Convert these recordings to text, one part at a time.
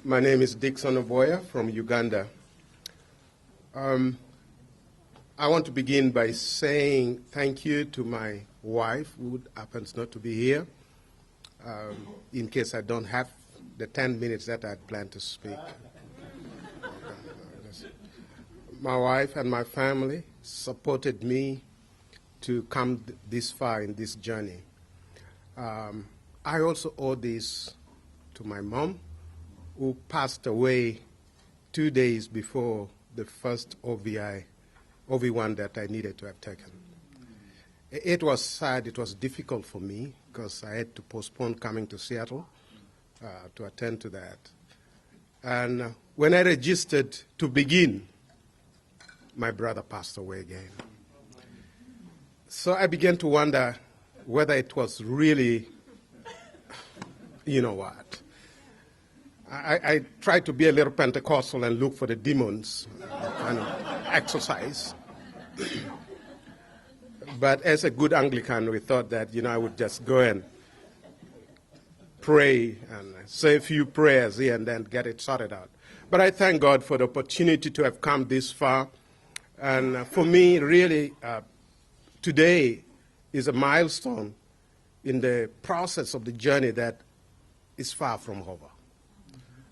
My name is Dickson Obwoya from Uganda. I want to begin by saying thank you to my wife, who happens not to be here, in case I don't have the 10 minutes that I had planned to speak. My wife and my family supported me to come this far in this journey. I also owe this to my mom, who passed away 2 days before the first OV1 that I needed to have taken. It was sad, it was difficult for me because I had to postpone coming to Seattle to attend to that. And when I registered to begin, my brother passed away again. So I began to wonder whether it was really, you know what. I tried to be a little Pentecostal and look for the demons, kind of exercise. But as a good Anglican, we thought that, I would just go and pray and say a few prayers here and then get it sorted out. But I thank God for the opportunity to have come this far. And for me, really, today is a milestone in the process of the journey that is far from over.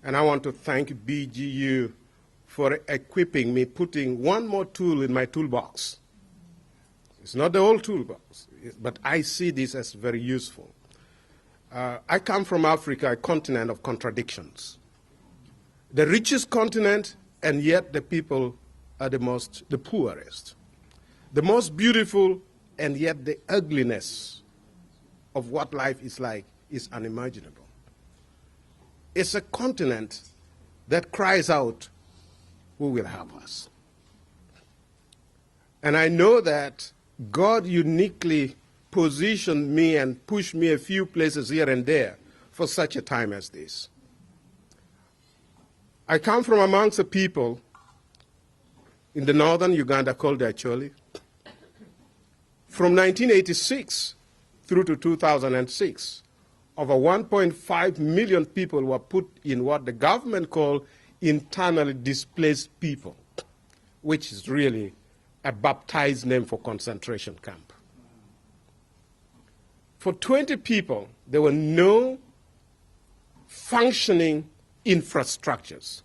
And I want to thank BGU for equipping me, putting one more tool in my toolbox. It's not the old toolbox, but I see this as very useful. I come from Africa, a continent of contradictions. The richest continent, and yet the people are the poorest. The most beautiful, and yet the ugliness of what life is like is unimaginable. It's a continent that cries out, who will help us? And I know that God uniquely positioned me and pushed me a few places here and there for such a time as this. I come from amongst a people in the northern Uganda called the Acholi. From 1986 through to 2006, over 1.5 million people were put in what the government called internally displaced people, which is really a baptized name for concentration camp. For 20 people, there were no functioning infrastructures.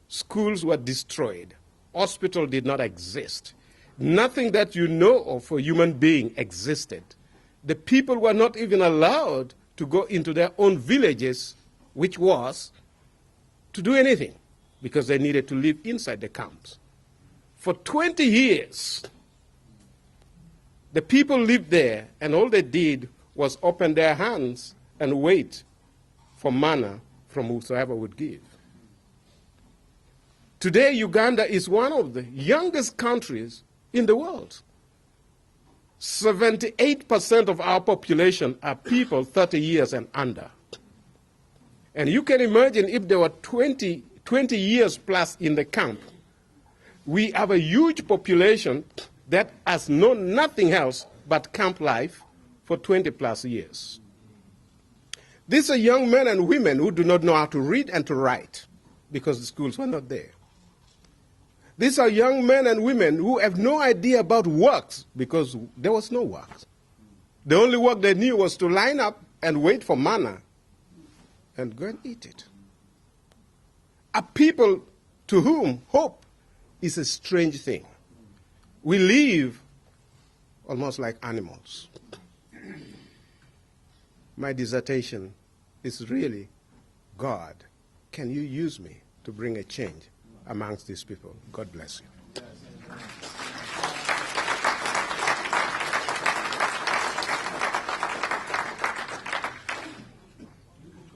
Schools were destroyed. Hospital did not exist. Nothing that you know of for a human being existed. The people were not even allowed to go into their own villages, which was to do anything, because they needed to live inside the camps. For 20 years, the people lived there, and all they did was open their hands and wait for manna from whosoever would give. Today, Uganda is one of the youngest countries in the world. 78% of our population are people 30 years and under. And you can imagine if there were 20 years plus in the camp, we have a huge population that has known nothing else but camp life for 20 plus years. These are young men and women who do not know how to read and to write because the schools were not there. These are young men and women who have no idea about works because there was no work. The only work they knew was to line up and wait for manna and go and eat it. A people to whom hope is a strange thing. We live almost like animals. My dissertation is really, God, can you use me to bring a change amongst these people? God bless you.